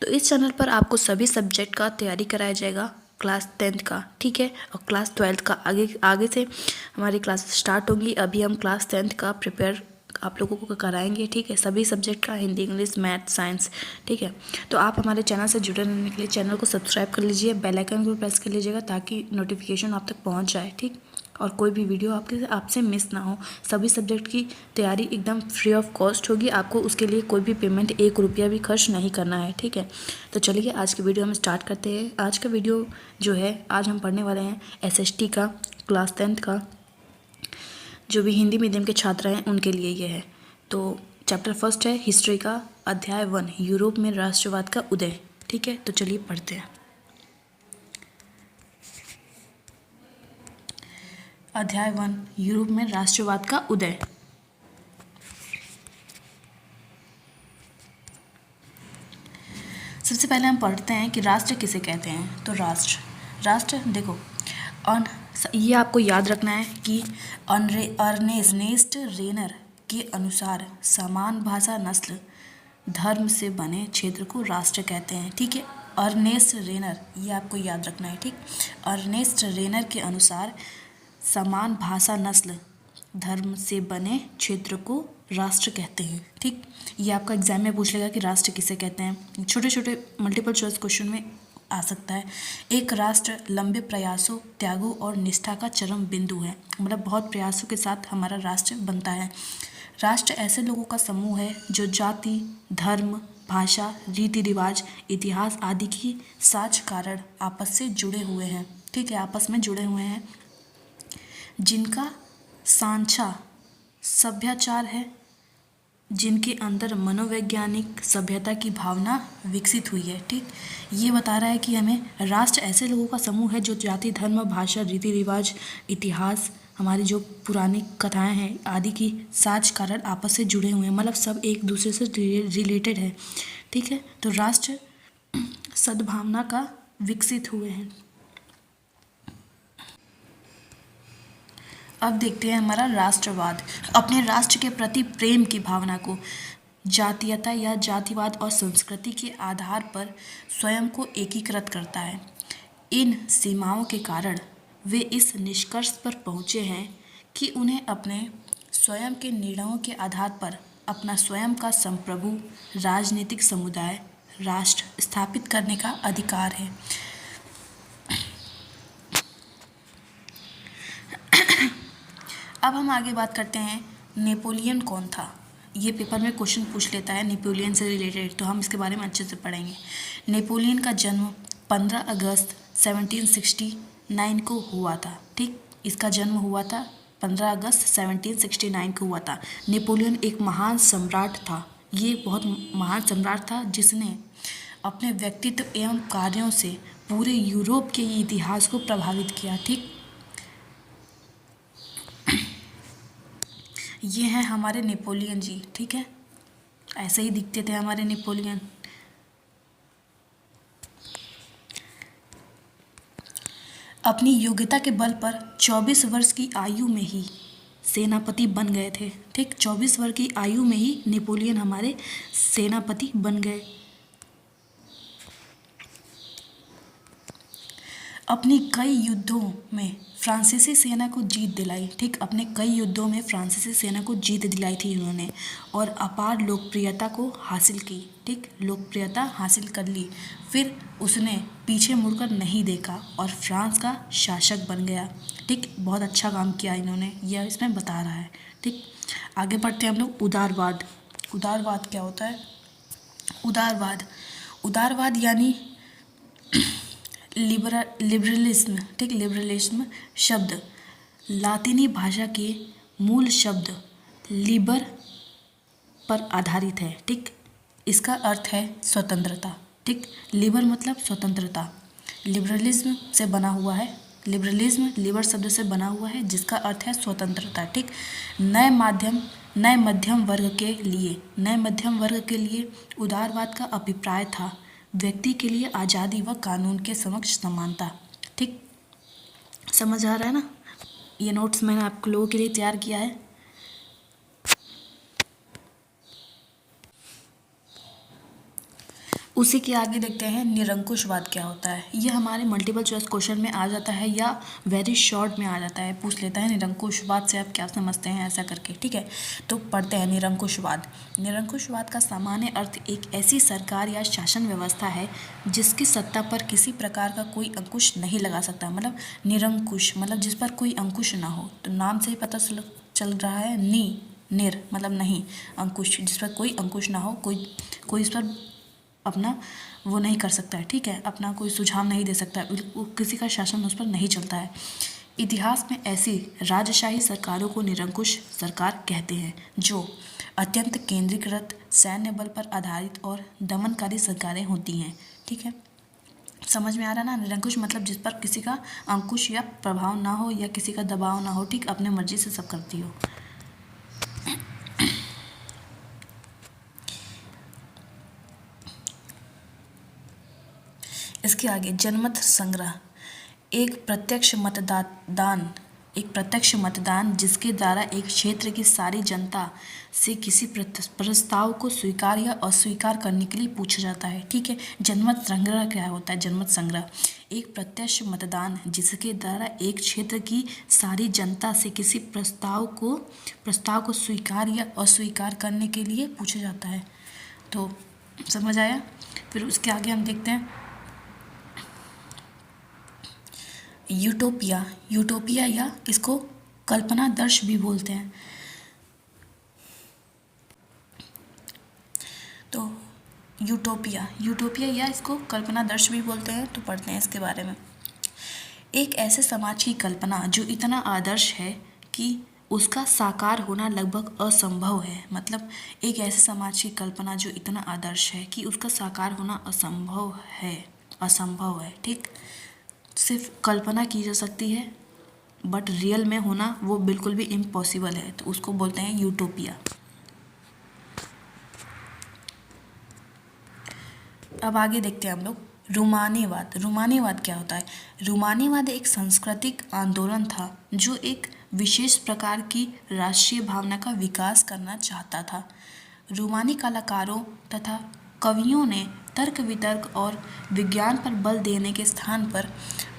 तो इस चैनल पर आपको सभी सब्जेक्ट का तैयारी कराया जाएगा, क्लास 10th का, ठीक है, और क्लास 12th का आगे आगे से हमारी क्लास स्टार्ट होगी। अभी हम क्लास 10th का प्रिपेयर आप लोगों को कराएंगे, ठीक है, सभी सब्जेक्ट का, हिंदी, इंग्लिश, मैथ, साइंस, ठीक है। तो आप हमारे चैनल से जुड़े रहने के लिए चैनल को सब्सक्राइब कर लीजिए, बेल आइकन को प्रेस कर लीजिएगा ताकि नोटिफिकेशन आप तक पहुंच जाए, ठीक, और कोई भी वीडियो आपसे मिस ना हो। सभी सब्जेक्ट की तैयारी एकदम फ्री ऑफ कॉस्ट होगी, आपको उसके लिए कोई भी पेमेंट 1 रुपया भी खर्च नहीं करना है, ठीक है। तो चलिए आज की वीडियो हम स्टार्ट करते हैं। आज का वीडियो जो है, आज हम पढ़ने वाले हैं SST का, क्लास 10th का, जो भी हिंदी मीडियम के छात्र हैं उनके लिए ये है। तो चैप्टर फर्स्ट है हिस्ट्री का, अध्याय 1, यूरोप में राष्ट्रवाद का उदय, ठीक है। तो चलिए पढ़ते हैं। अध्याय 1, यूरोप में राष्ट्रवाद का उदय। सबसे पहले हम पढ़ते हैं कि राष्ट्र किसे कहते हैं। तो राष्ट्र देखो, ये आपको याद रखना है कि अर्नेस्ट रेनर के अनुसार समान भाषा, नस्ल, धर्म से बने क्षेत्र को राष्ट्र कहते हैं, ठीक है। अर्नेस्ट रेनर, ये आपको याद रखना है, ठीक। अर्नेस्ट रेनर के अनुसार समान भाषा, नस्ल, धर्म से बने क्षेत्र को राष्ट्र कहते हैं, ठीक। ये आपका एग्जाम में पूछ लेगा कि राष्ट्र किसे कहते हैं। छोटे छोटे मल्टीपल चॉइस क्वेश्चन में आ सकता है। एक राष्ट्र लंबे प्रयासों, त्यागों और निष्ठा का चरम बिंदु है, मतलब बहुत प्रयासों के साथ हमारा राष्ट्र बनता है। राष्ट्र ऐसे लोगों का समूह है जो जाति, धर्म, भाषा, रीति रिवाज, इतिहास आदि की साझ कारण आपस से जुड़े हुए हैं, ठीक है, आपस में जुड़े हुए हैं, जिनका सांझा सभ्याचार है, जिनके अंदर मनोवैज्ञानिक सभ्यता की भावना विकसित हुई है, ठीक। ये बता रहा है कि हमें राष्ट्र ऐसे लोगों का समूह है जो जाति, धर्म, भाषा, रीति रिवाज, इतिहास, हमारी जो पुरानी कथाएं हैं आदि की साझ कारण आपस से जुड़े हुए हैं, मतलब सब एक दूसरे से रिलेटेड है, ठीक है। तो राष्ट्र सद्भावना का विकसित हुए हैं। अब देखते हैं हमारा राष्ट्रवाद। अपने राष्ट्र के प्रति प्रेम की भावना को जातीयता या जातिवाद और संस्कृति के आधार पर स्वयं को एकीकृत करता है। इन सीमाओं के कारण वे इस निष्कर्ष पर पहुँचे हैं कि उन्हें अपने स्वयं के निर्णयों के आधार पर अपना स्वयं का संप्रभु राजनीतिक समुदाय, राष्ट्र स्थापित करने का अधिकार है। अब हम आगे बात करते हैं नेपोलियन कौन था। ये पेपर में क्वेश्चन पूछ लेता है नेपोलियन से रिलेटेड, तो हम इसके बारे में अच्छे से पढ़ेंगे। नेपोलियन का जन्म 15 अगस्त 1769 को हुआ था, ठीक। इसका जन्म हुआ था 15 अगस्त 1769 को हुआ था। नेपोलियन एक महान सम्राट था। ये बहुत महान सम्राट था जिसने अपने व्यक्तित्व एवं कार्यों से पूरे यूरोप के इतिहास को प्रभावित किया, ठीक। ये हैं हमारे नेपोलियन जी, ठीक है, ऐसे ही दिखते थे हमारे नेपोलियन। अपनी योग्यता के बल पर 24 वर्ष की आयु में ही सेनापति बन गए थे, ठीक। 24 वर्ष की आयु में ही नेपोलियन हमारे सेनापति बन गए। अपनी कई युद्धों में फ्रांसीसी सेना को जीत दिलाई, ठीक। अपने कई युद्धों में फ्रांसीसी सेना को जीत दिलाई थी उन्होंने, और अपार लोकप्रियता को हासिल की, ठीक। लोकप्रियता हासिल कर ली। फिर उसने पीछे मुड़कर नहीं देखा और फ्रांस का शासक बन गया, ठीक। बहुत अच्छा काम किया इन्होंने, यह इसमें बता रहा है, ठीक। आगे बढ़ते हैं हम लोग। उदारवाद। उदारवाद क्या होता है? उदारवाद यानी लिबरलिज्म, ठीक। लिबरलिज्म शब्द लातिनी भाषा के मूल शब्द लिबर पर आधारित है, ठीक। इसका अर्थ है स्वतंत्रता, ठीक। लिबर मतलब स्वतंत्रता, लिबरलिज्म से बना हुआ है। लिबरलिज्म लिबर शब्द से बना हुआ है जिसका अर्थ है स्वतंत्रता, ठीक। नए मध्यम वर्ग के लिए उदारवाद का अभिप्राय था व्यक्ति के लिए आज़ादी व कानून के समक्ष समानता, ठीक। समझ आ रहा है ना? ये नोट्स मैंने आप लोगों के लिए तैयार किया है। उसी के आगे देखते हैं निरंकुशवाद क्या होता है। ये हमारे मल्टीपल चॉइस क्वेश्चन में आ जाता है या वेरी शॉर्ट में आ जाता है, पूछ लेता है निरंकुशवाद से आप क्या समझते हैं ऐसा करके, ठीक है। तो पढ़ते हैं निरंकुशवाद। निरंकुशवाद का सामान्य अर्थ एक ऐसी सरकार या शासन व्यवस्था है जिसकी सत्ता पर किसी प्रकार का कोई अंकुश नहीं लगा सकता। मतलब निरंकुश मतलब जिस पर कोई अंकुश ना हो। तो नाम से ही पता चल रहा है निर मतलब नहीं, अंकुश जिस पर कोई अंकुश ना हो, कोई इस पर अपना वो नहीं कर सकता है, ठीक है, अपना कोई सुझाव नहीं दे सकता है, किसी का शासन उस पर नहीं चलता है। इतिहास में ऐसी राजशाही सरकारों को निरंकुश सरकार कहते हैं जो अत्यंत केंद्रीकृत सैन्य बल पर आधारित और दमनकारी सरकारें होती हैं, ठीक है। समझ में आ रहा ना, निरंकुश मतलब जिस पर किसी का अंकुश या प्रभाव ना हो या किसी का दबाव ना हो, ठीक, अपने मर्जी से सब करती हो। इसके आगे जनमत संग्रह एक प्रत्यक्ष मतदान जिसके द्वारा एक क्षेत्र की सारी जनता से किसी प्रस्ताव को स्वीकार या अस्वीकार करने के लिए पूछा जाता है, ठीक है। जनमत संग्रह क्या होता है? जनमत संग्रह एक प्रत्यक्ष मतदान जिसके द्वारा एक क्षेत्र की सारी जनता से किसी प्रस्ताव को स्वीकार या अस्वीकार करने के लिए पूछा जाता है। तो समझ आया। फिर उसके आगे हम देखते हैं यूटोपिया या इसको कल्पना दर्श भी बोलते हैं। तो यूटोपिया या इसको कल्पना दर्श भी बोलते हैं। तो पढ़ते हैं इसके बारे में। एक ऐसे समाज की कल्पना जो इतना आदर्श है कि उसका साकार होना लगभग असंभव है। मतलब एक ऐसे समाज की कल्पना जो इतना आदर्श है कि उसका साकार होना असंभव है, ठीक। सिर्फ कल्पना की जा सकती है बट रियल में होना वो बिल्कुल भी इम्पॉसिबल है, तो उसको बोलते हैं यूटोपिया। अब आगे देखते हैं हम लोग रूमानीवाद क्या होता है? रूमानीवाद एक सांस्कृतिक आंदोलन था जो एक विशेष प्रकार की राष्ट्रीय भावना का विकास करना चाहता था। रूमानी कलाकारों तथा कवियों ने तर्क वितर्क और विज्ञान पर बल देने के स्थान पर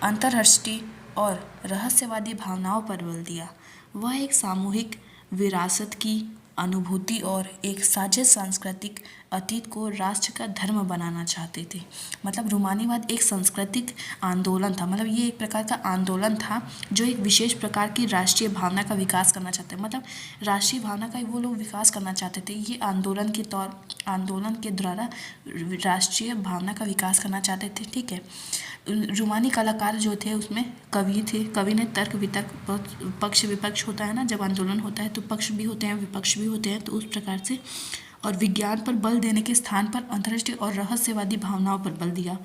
अंतर्दृष्टि और रहस्यवादी भावनाओं पर बल दिया। वह एक सामूहिक विरासत की अनुभूति और एक साझा सांस्कृतिक अतीत को राष्ट्र का धर्म बनाना चाहते थे। मतलब रूमानीवाद एक सांस्कृतिक आंदोलन था। मतलब ये एक प्रकार का आंदोलन था जो एक विशेष प्रकार की राष्ट्रीय भावना का विकास करना चाहते हैं। मतलब राष्ट्रीय भावना का वो लोग विकास करना चाहते थे। ये आंदोलन के द्वारा राष्ट्रीय भावना का विकास करना चाहते थे, ठीक है। रूमानी कलाकार जो थे उसमें कवि ने तर्क वितर्क पक्ष विपक्ष होता है ना, जब आंदोलन होता है तो पक्ष भी होते हैं विपक्ष भी होते हैं, तो उस प्रकार से और विज्ञान पर बल देने के स्थान पर अंतर्राष्ट्रीय और रहस्यवादी भावनाओं पर बल दिया।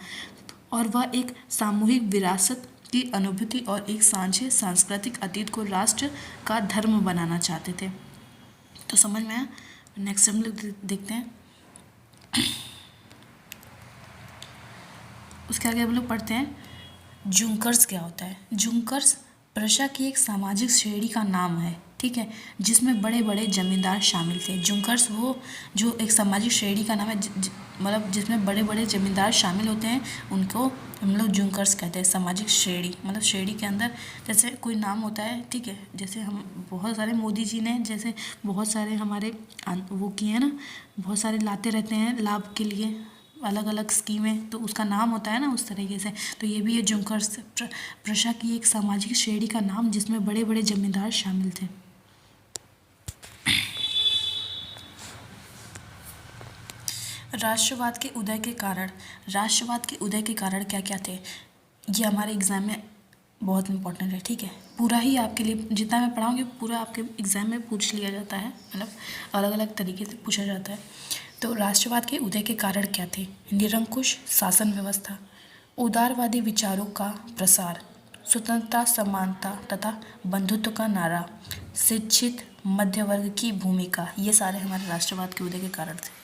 और वह एक सामूहिक विरासत की अनुभूति और एक साझे सांस्कृतिक अतीत को राष्ट्र का धर्म बनाना चाहते थे। तो समझ में आया। नेक्स्ट हम लोग देखते हैं। उसके आगे हम लोग पढ़ते हैं जुंकर्स क्या होता है। जुंकर्स प्रशा की एक सामाजिक श्रेणी का नाम है, ठीक है, जिसमें बड़े बड़े जमींदार शामिल थे। जुंकर्स वो जो एक सामाजिक श्रेणी का नाम है मतलब जिसमें बड़े बड़े जमींदार शामिल होते हैं, उनको हम लोग जुंकर्स कहते हैं। सामाजिक श्रेणी मतलब श्रेणी के अंदर जैसे कोई नाम होता है, ठीक है, जैसे हम बहुत सारे मोदी जी ने जैसे बहुत सारे हमारे वो किए हैं ना, बहुत सारे लाते रहते हैं लाभ के लिए अलग अलग स्कीमें, तो उसका नाम होता है ना उस तरीके से। तो ये भी है जुंकर्स प्रशा की एक सामाजिक श्रेणी का नाम जिसमें बड़े बड़े जमींदार शामिल थे। राष्ट्रवाद के उदय के कारण क्या क्या थे, ये हमारे एग्ज़ाम में बहुत इंपॉर्टेंट है, ठीक है। पूरा ही आपके लिए जितना मैं पढ़ाऊँगी पूरा आपके एग्ज़ाम में पूछ लिया जाता है, मतलब अलग अलग तरीके से पूछा जाता है। तो राष्ट्रवाद के उदय के कारण क्या थे? निरंकुश शासन व्यवस्था, उदारवादी विचारों का प्रसार, स्वतंत्रता समानता तथा बंधुत्व का नारा, शिक्षित मध्य वर्ग की भूमिका, ये सारे हमारे राष्ट्रवाद के उदय के कारण थे।